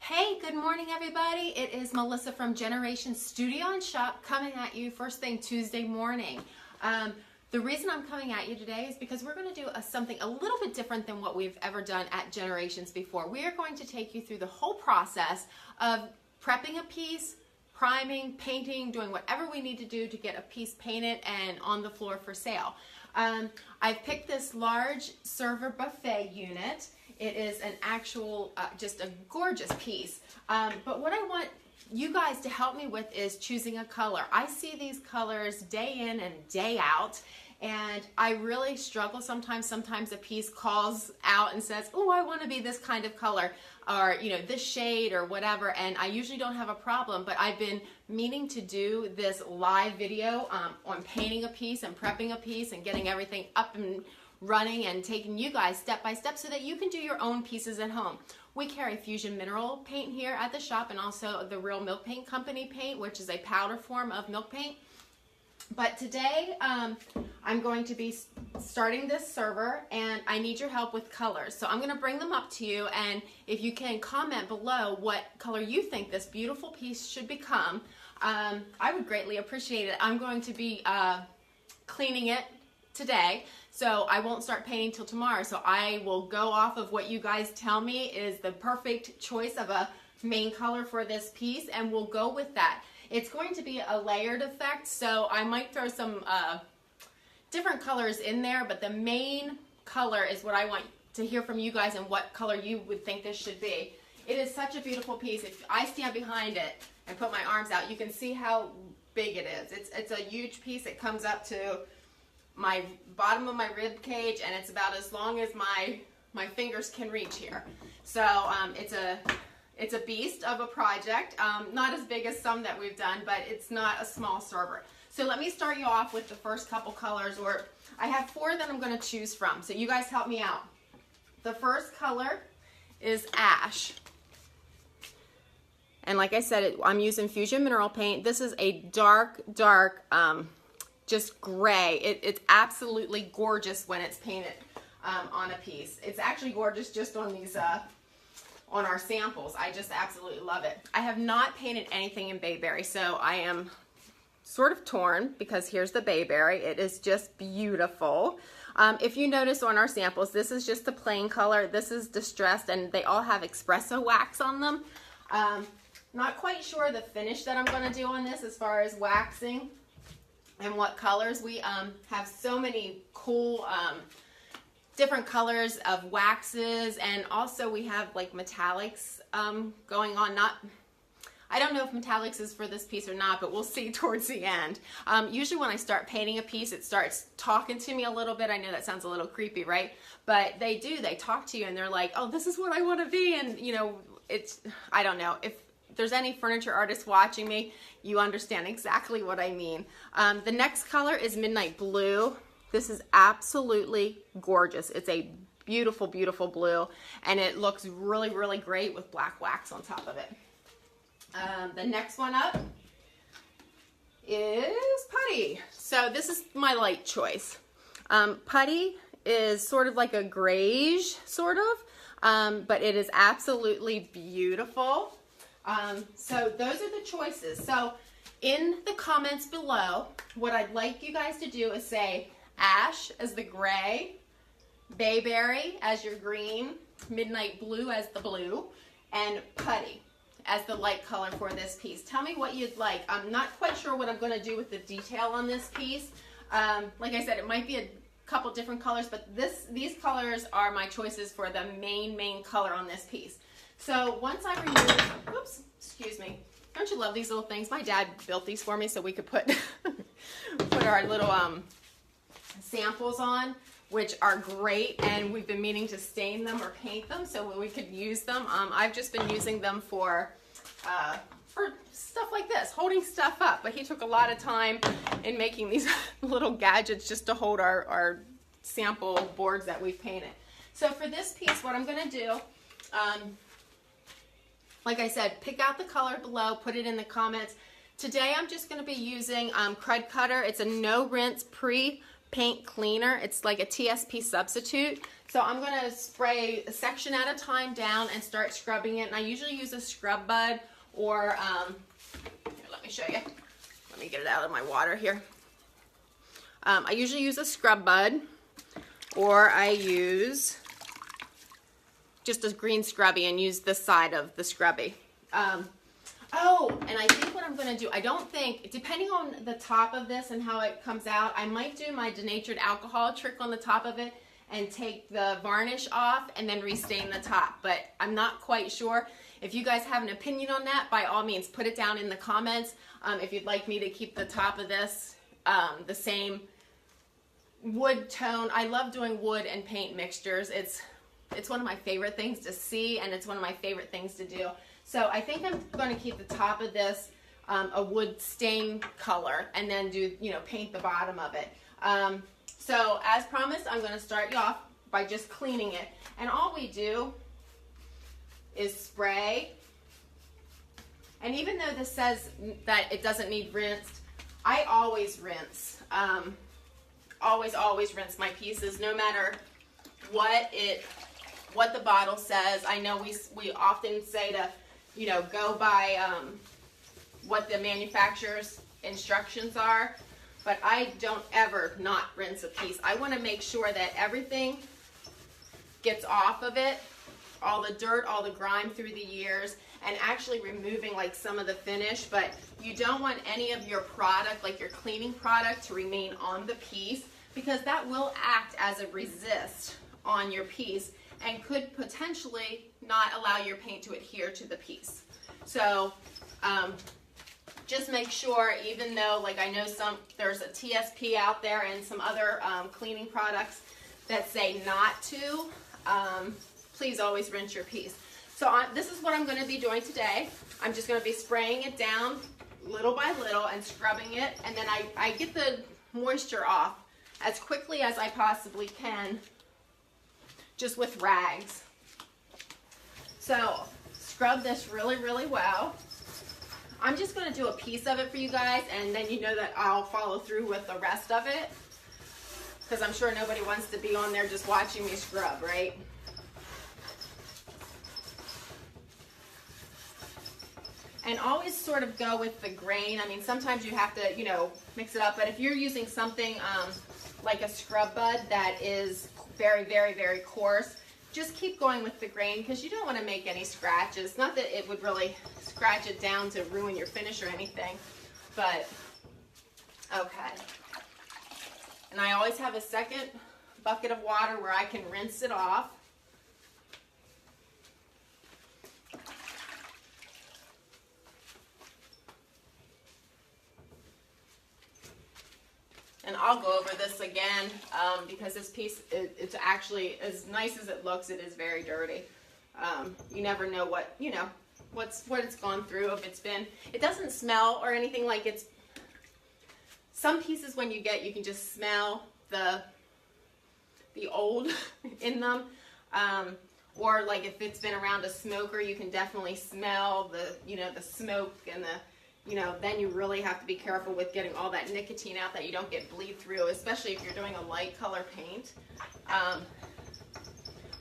Hey, good morning everybody. It is Melissa from Generation Studio and Shop coming at you first thing Tuesday morning. The reason I'm coming at you today is because we're going to do something a little bit different than what we've ever done at Generations before. We are going to take you through the whole process of prepping a piece, priming, painting, doing whatever we need to do to get a piece painted and on the floor for sale. I've picked this large server buffet unit. It is an actual, just a gorgeous piece. But what I want you guys to help me with is choosing a color. I see these colors day in and day out, and I really struggle sometimes. Sometimes a piece calls out and says, oh, I want to be this kind of color, or this shade or whatever, and I usually don't have a problem, but I've been meaning to do this live video on painting a piece and prepping a piece and getting everything up and running and taking you guys step by step so that you can do your own pieces at home. We carry Fusion Mineral paint here at the shop, and also the Real Milk Paint Company paint, which is a powder form of milk paint. But today I'm going to be starting this server, and I need your help with colors. So I'm going to bring them up to you, and if you can comment below what color you think this beautiful piece should become, I would greatly appreciate it. I'm going to be cleaning it today, so I won't start painting till tomorrow. So I will go off of what you guys tell me is the perfect choice of a main color for this piece, and we'll go with that. It's going to be a layered effect, so I might throw some different colors in there, but the main color is what I want to hear from you guys and what color you would think this should be. It is such a beautiful piece. If I stand behind it and put my arms out, you can see how big it is. It's a huge piece. It comes up to my bottom of my rib cage, and it's about as long as my fingers can reach here. So it's a beast of a project. Not as big as some that we've done, but it's not a small server. So let me start you off with the first couple colors, or I have 4 that I'm going to choose from. So you guys help me out. The first color is ash. And like I said, I'm using Fusion Mineral Paint. This is a dark, just gray. It's absolutely gorgeous when it's painted on a piece. It's actually gorgeous just on these on our samples. I just absolutely love it. I have not painted anything in bayberry, so I am sort of torn because here's the bayberry. It is just beautiful. If you notice on our samples, this is just the plain color. This is distressed, and they all have espresso wax on them. Not quite sure the finish that I'm going to do on this as far as waxing and what colors. We have so many cool different colors of waxes, and also we have like metallics going on. I don't know if metallics is for this piece or not, but we'll see towards the end. Usually when I start painting a piece, it starts talking to me a little bit. I know that sounds a little creepy, right? But they talk to you, and they're like, oh, this is what I want to be. And I don't know if there's any furniture artists watching me, you understand exactly what I mean. The next color is Midnight Blue. This is absolutely gorgeous. It's a beautiful, beautiful blue, and it looks really, really great with black wax on top of it. The next one up is Putty. So this is my light choice. Putty is sort of like a grayish, sort of, but it is absolutely beautiful. So those are the choices. So in the comments below, what I'd like you guys to do is say ash as the gray, bayberry as your green, midnight blue as the blue, and putty as the light color for this piece. Tell me what you'd like. I'm not quite sure what I'm going to do with the detail on this piece. Like I said, it might be a couple different colors, but these colors are my choices for the main color on this piece. So once I remove, oops, excuse me. Don't you love these little things? My dad built these for me so we could put our little samples on, which are great, and we've been meaning to stain them or paint them so we could use them. I've just been using them for stuff like this, holding stuff up, but he took a lot of time in making these little gadgets just to hold our sample boards that we've painted. So for this piece, what I'm going to do, like I said, pick out the color below, put it in the comments. Today I'm just going to be using Crud Cutter. It's a no rinse pre paint cleaner. It's like a TSP substitute. So I'm going to spray a section at a time down and start scrubbing it. And I usually use a scrub bud or, here, let me show you. Let me get it out of my water here. I usually use a scrub bud, or I use just a green scrubby and use the side of the scrubby. Oh, and I think what I'm going to do, I don't think, depending on the top of this and how it comes out, I might do my denatured alcohol trick on the top of it and take the varnish off and then restain the top. But I'm not quite sure. If you guys have an opinion on that, by all means, put it down in the comments. If you'd like me to keep the top of this the same wood tone. I love doing wood and paint mixtures. It's one of my favorite things to see, and it's one of my favorite things to do. So I think I'm going to keep the top of this a wood stain color, and then do, you know, paint the bottom of it. So as promised, I'm going to start you off by just cleaning it. And all we do is spray. And even though this says that it doesn't need rinsed, I always rinse. Always rinse my pieces, no matter what the bottle says. I know we often say to, you know, go by what the manufacturer's instructions are, but I don't ever not rinse a piece. I want to make sure that everything gets off of it, all the dirt, all the grime through the years, and actually removing like some of the finish. But you don't want any of your product, like your cleaning product, to remain on the piece, because that will act as a resist on your piece and could potentially not allow your paint to adhere to the piece. So just make sure, even though, like, I know there's a TSP out there and some other cleaning products that say not to, please always rinse your piece. So this is what I'm going to be doing today. I'm just going to be spraying it down little by little and scrubbing it, and then I get the moisture off as quickly as I possibly can, just with rags. So scrub this really, really well. I'm just going to do a piece of it for you guys, and then you know that I'll follow through with the rest of it, because I'm sure nobody wants to be on there just watching me scrub, right? And always sort of go with the grain. I mean, sometimes you have to, you know, mix it up, but if you're using something like a scrub bud that is very, very, very coarse, just keep going with the grain, because you don't want to make any scratches. Not that it would really scratch it down to ruin your finish or anything, but okay. And I always have a second bucket of water where I can rinse it off. And I'll go over this again because this piece, it's actually, as nice as it looks, it is very dirty. You never know what, you know, what it's gone through. If it's been, it doesn't smell or anything like it's, some pieces when you can just smell the old in them. Or like if it's been around a smoker, you can definitely smell the, you know, the smoke and the, you know, then you really have to be careful with getting all that nicotine out, that you don't get bleed through, especially if you're doing a light color paint.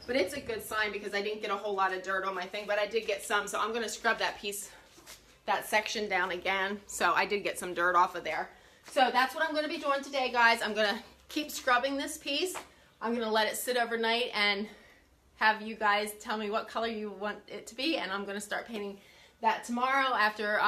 But it's a good sign because I didn't get a whole lot of dirt on my thing, but I did get some, so I'm going to scrub that piece, that section down again. So I did get some dirt off of there. So that's what I'm going to be doing today, guys. I'm going to keep scrubbing this piece. I'm going to let it sit overnight and have you guys tell me what color you want it to be, and I'm going to start painting that tomorrow after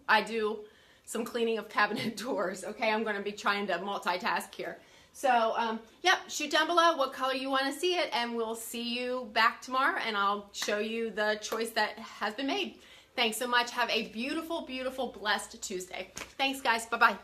I do some cleaning of cabinet doors. Okay, I'm going to be trying to multitask here. So, yep, shoot down below what color you want to see it, and we'll see you back tomorrow, and I'll show you the choice that has been made. Thanks so much. Have a beautiful, beautiful, blessed Tuesday. Thanks, guys. Bye-bye.